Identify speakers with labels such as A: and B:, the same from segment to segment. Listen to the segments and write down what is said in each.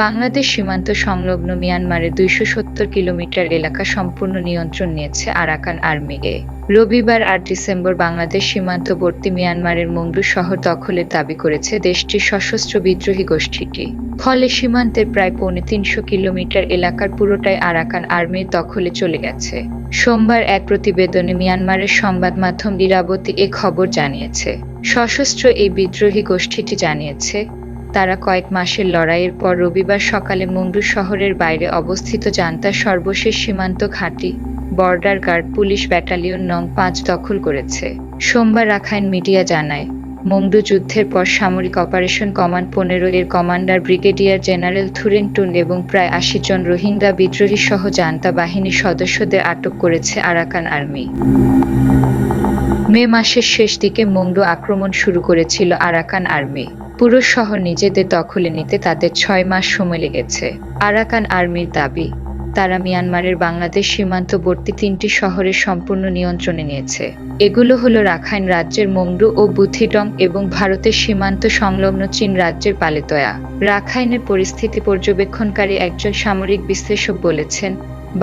A: বাংলাদেশ সীমান্ত সংলগ্ন মিয়ানমারের ২৭০ কিলোমিটার এলাকা সম্পূর্ণ নিয়ন্ত্রণ নিয়েছে আরাকান আর্মি। রবিবার ৮ ডিসেম্বর বাংলাদেশ সীমান্তবর্তী মিয়ানমারের মংডু শহর দখলের দাবি করেছে দেশটির সশস্ত্র বিদ্রোহী গোষ্ঠীটি। ফলে সীমান্তের প্রায় ৩৫০ কিলোমিটার এলাকার পুরোটাই আরাকান আর্মির দখলে চলে গেছে। সোমবার এক প্রতিবেদনে মিয়ানমারের সংবাদ মাধ্যম ইরাবতী এ খবর জানিয়েছে। সশস্ত্র এই বিদ্রোহী গোষ্ঠীটি জানিয়েছে, তারা কয়েক মাসের লড়াইয়ের পর রবিবার সকালে মংডু শহরের বাইরে অবস্থিত জান্তার সর্বশেষ সীমান্ত ঘাঁটি বর্ডার গার্ড পুলিশ ব্যাটালিয়ন নং ৫ দখল করেছে। সোমবার রাখাইন মিডিয়া জানায়, মংডু যুদ্ধের পর সামরিক অপারেশন কমান্ড ১৫ এর কমান্ডার ব্রিগেডিয়ার জেনারেল থুরেন টুন এবং প্রায় ৮০ জন রোহিঙ্গা বিদ্রোহী সহ জান্তা বাহিনীর সদস্যদের আটক করেছে আরাকান আর্মি। মে মাসের শেষ দিকে মংডু আক্রমণ শুরু করেছিল আরাকান আর্মি। পুরো শহর নিজেদের দখলে নিতে তাদের ৬ মাস সময় লেগেছে। আরাকান আর্মির দাবি, তারা মিয়ানমারের বাংলাদেশ সীমান্তবর্তী ৩টি শহরের সম্পূর্ণ নিয়ন্ত্রণে নিয়েছে। এগুলো হলো রাখাইন রাজ্যের মংডু ও বুথিডং এবং ভারতের সীমান্ত সংলগ্ন চীন রাজ্যের পালেতয়া। রাখাইনের পরিস্থিতি পর্যবেক্ষণকারী একজন সামরিক বিশ্লেষক বলেছেন,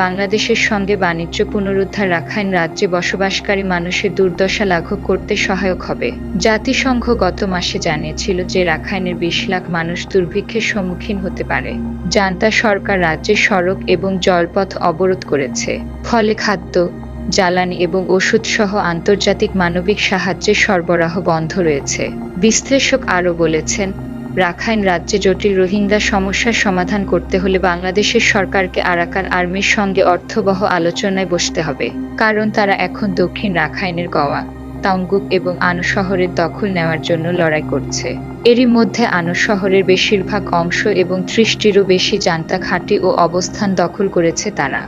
A: বাংলাদেশের সঙ্গে বাণিজ্য পুনরুদ্ধার রাখাইন রাজ্যে বসবাসকারী মানুষের দুর্দশা লাঘব করতে সহায়ক হবে। জাতিসংঘ গত মাসে জানিয়েছিল যে রাখাইনের ২০ লাখ মানুষ দুর্ভিক্ষের সম্মুখীন হতে পারে। জান্তা সরকার রাজ্যের সড়ক এবং জলপথ অবরোধ করেছে, ফলে খাদ্য, জ্বালানি এবং ওষুধ সহ আন্তর্জাতিক মানবিক সাহায্যের সরবরাহ বন্ধ রয়েছে। বিশ্লেষক আরও বলেছেন, রাখাইন রাজ্যে জটিল রোহিঙ্গা সমস্যার সমাধান করতে হলে বাংলাদেশের সরকারকে আরাকান আর্মির সঙ্গে অর্থবহ আলোচনায় বসতে হবে, কারণ তারা এখন দক্ষিণ রাখাইনের গওয়া, তাওঙ্গুক এবং আনো শহরের দখল নেওয়ার জন্য লড়াই করছে। এরই মধ্যে আনো শহরের বেশিরভাগ অংশ এবং ৩০টিরও বেশি জান্তা ঘাঁটি ও অবস্থান দখল করেছে তারা।